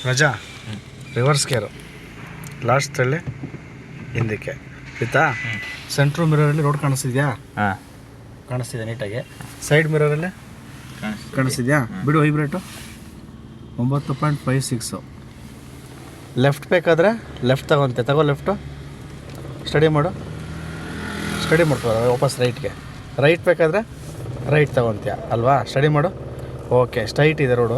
ರಜಾ ರಿವರ್ಸ್ ಗೇರು ಲಾಸ್ಟಲ್ಲಿ ಹಿಂದಕ್ಕೆ ಆಯಿತಾ. ಸೆಂಟ್ರ್ ಮಿರರಲ್ಲಿ ರೋಡ್ ಕಾಣಿಸ್ತಿದ್ಯಾ? ಹಾಂ ಕಾಣಿಸ್ತಿದೆ ನೀಟಾಗಿ. ಸೈಡ್ ಮಿರರಲ್ಲಿ ಕಾಣಿಸ್ತಿದ್ಯಾ? ಬಿಡು ವೈಬ್ರೇಟು 9.56. ಲೆಫ್ಟ್ ಬೇಕಾದರೆ ಲೆಫ್ಟ್ ತಗೋ ಲೆಫ್ಟು. ಸ್ಟಡಿ ಮಾಡ್ಕೋ ವಾಪಸ್ ರೈಟ್ಗೆ. ರೈಟ್ ಬೇಕಾದರೆ ರೈಟ್ ತಗೊತೀಯ ಅಲ್ವಾ? ಸ್ಟಡಿ ಮಾಡು. ಓಕೆ, ಸ್ಟ್ರೈಟ್ ಇದೆ ರೋಡು,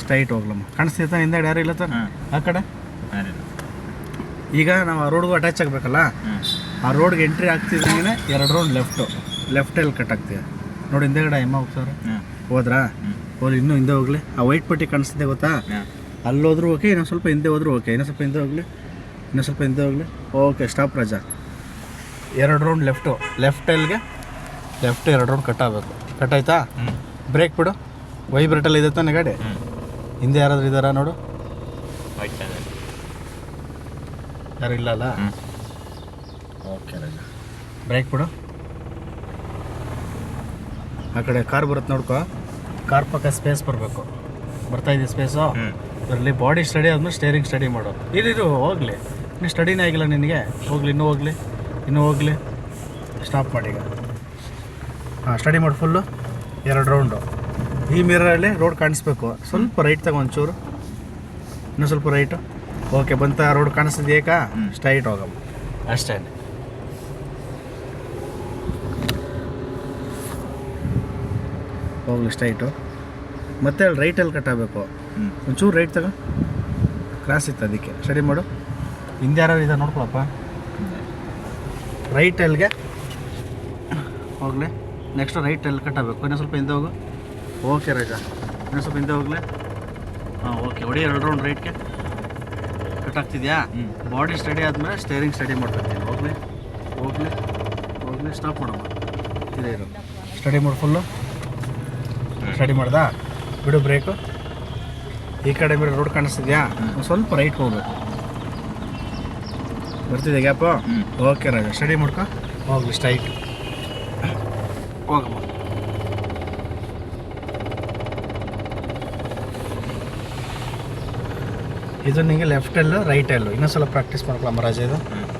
ಸ್ಟ್ರೈಟ್ ಹೋಗ್ಲಮ್ಮ. ಕಾಣಿಸ್ತಿತ್ತ ಹಿಂದೆ ಯಾರು ಇಲ್ಲ ತಾನೆ ಆ ಕಡೆ? ಈಗ ನಾವು ಆ ರೋಡ್ಗೂ ಅಟ್ಯಾಚ್ ಆಗಬೇಕಲ್ಲ, ಆ ರೋಡ್ಗೆ ಎಂಟ್ರಿ ಆಗ್ತಿದ್ದಂಗೆ 2 ರೌಂಡ್ ಲೆಫ್ಟಲ್ಲಿ ಕಟ್ ಆಗ್ತೀವಿ ನೋಡಿ. ಹಿಂದೆಗಡೆ ಎಮ್ಮ ಹೋಗ್ತಾರೆ, ಹೋದ್ರಾ? ಹೋಗಿ ಇನ್ನೂ ಹಿಂದೆ ಹೋಗಲಿ. ಆ ವೈಟ್ ಪಟ್ಟಿ ಕಾಣಿಸ್ತಿದೆ ಗೊತ್ತಾ? ಅಲ್ಲೋದ್ರೂ ಓಕೆ, ಇನ್ನೊಂದು ಸ್ವಲ್ಪ ಹಿಂದೆ ಹೋದ್ರೂ ಓಕೆ. ಇನ್ನೊಂದು ಸ್ವಲ್ಪ ಹಿಂದೆ ಹೋಗಲಿ. ಓಕೆ, ಸ್ಟಾಪ್ ರಜಾ. 2 ರೌಂಡ್ ಲೆಫ್ಟಲ್ಲಿಗೆ 2 ರೌಂಡ್ ಕಟ್ ಆಗಬೇಕು. ಕಟ್ ಆಯ್ತಾ? ಬ್ರೇಕ್ ಬಿಡು. ವೈಬ್ರೇಟಲ್ಲಿ ಇದೆ ತಾನೆ ಗಾಡಿ? ಹಿಂದೆ ಯಾರಾದರೂ ಇದ್ದಾರಾ ನೋಡು? ಯಾರು ಇಲ್ಲ ಅಲ್ಲ? ಓಕೆ ರಜಾ, ಬ್ರೇಕ್ ಬಿಡು. ಆ ಕಡೆ ಕಾರ್ ಬರುತ್ತೆ ನೋಡ್ಕೊ. ಕಾರ್ ಪಕ್ಕ ಸ್ಪೇಸ್ ಬರಬೇಕು. ಬರ್ತಾ ಇದೆ ಸ್ಪೇಸು? ಇದರಲ್ಲಿ ಬಾಡಿ ಸ್ಟಡಿ ಆದಮೇಲೆ ಸ್ಟೇರಿಂಗ್ ಸ್ಟಡಿ ಮಾಡು. ಇರು ಹೋಗಲಿ, ಇನ್ನೂ ಸ್ಟಡಿನೇ ಆಗಿಲ್ಲ ನಿನಗೆ. ಇನ್ನೂ ಹೋಗಲಿ. ಸ್ಟಾಪ್ ಮಾಡಿ ಈಗ. ಹಾಂ, ಸ್ಟಡಿ ಮಾಡಿ ಫುಲ್ಲು. 2 ರೌಂಡು. ಈ ಮಿರರಲ್ಲಿ ರೋಡ್ ಕಾಣಿಸ್ಬೇಕು. ಸ್ವಲ್ಪ ರೈಟ್ ತಗೋ ಒಂಚೂರು, ಇನ್ನೂ ಸ್ವಲ್ಪ ರೈಟು. ಓಕೆ, ಬಂತ ರೋಡ್ ಕಾಣಿಸ್ತಿದ್ಯಾ? ಸ್ಟ್ರೈಟ್ ಹೋಗಮ್ಮ ಅಷ್ಟೇ. ಹೋಗ್ಲಿ ಸ್ಟ್ರೈಟು. ಮತ್ತೆ ಅಲ್ಲಿ ರೈಟಲ್ಲಿ ಕಟ್ ಆಗಬೇಕು. ಒಂಚೂರು ರೈಟ್ ತಗೋ. ಕ್ರಾಸ್ ಇತ್ತು ಅದಕ್ಕೆ. ಸ್ಟಡಿ ಮಾಡು. ಹಿಂದೆ ಯಾರು ಇದೆ ನೋಡ್ಕೊಳಪ್ಪ. ರೈಟಲ್ಲಿಗೆ ಹೋಗಲಿ. ನೆಕ್ಸ್ಟ್ ರೈಟಲ್ಲಿ ಕಟ್ ಆಗಬೇಕು. ಇನ್ನೂ ಸ್ವಲ್ಪ ಹಿಂದೆ ಹೋಗು. ಓಕೆ ರಜಾ, ಇನ್ನೂ ಸ್ವಲ್ಪ ಹಿಂದೆ ಹೋಗಲಿ. ಹಾಂ, ಓಕೆ. ಹೊಡಿ 2 ರೌಂಡ್ ರೈಟ್ಗೆ ಕಟ್ ಆಗ್ತಿದ್ಯಾ? ಬಾಡಿ ಸ್ಟಡಿ ಆದಮೇಲೆ ಸ್ಟೇರಿಂಗ್ ಸ್ಟಡಿ ಮಾಡ್ಬೇಕು. ಹೋಗಲಿ. ಸ್ಟಾಪ್ ಮಾಡಮ್ಮ. ಇರೋ ಸ್ಟಡಿ ಮಾಡಿ ಫುಲ್ಲು. ಸ್ಟಡಿ ಮಾಡ್ದಾ? ಬಿಡು ಬ್ರೇಕು. ಈ ಕಡೆ ಮೇಲೆ ರೋಡ್ ಕಾಣಿಸ್ತಿದ್ಯಾ? ಸ್ವಲ್ಪ ರೈಟ್ ಹೋಗ್ಬೇಕು. ಬರ್ತಿದೆ ಗ್ಯಾಪು? ಓಕೆ ರಾಜ, ಸ್ಟಡಿ ಮಾಡ್ಕೊ. ಹೋಗ್ಲಿ ಸ್ಟ್ರೈಟ್ ಹೋಗಮ್ಮ. ಇದು ನಿಮಗೆ ಲೆಫ್ಟಲ್ಲೂ ರೈಟಲ್ಲೂ ಇನ್ನೊಂದು ಸಲ ಪ್ರಾಕ್ಟೀಸ್ ಮಾಡ್ಕೊಳಮ್ಮ ರಾಜ ಇದು.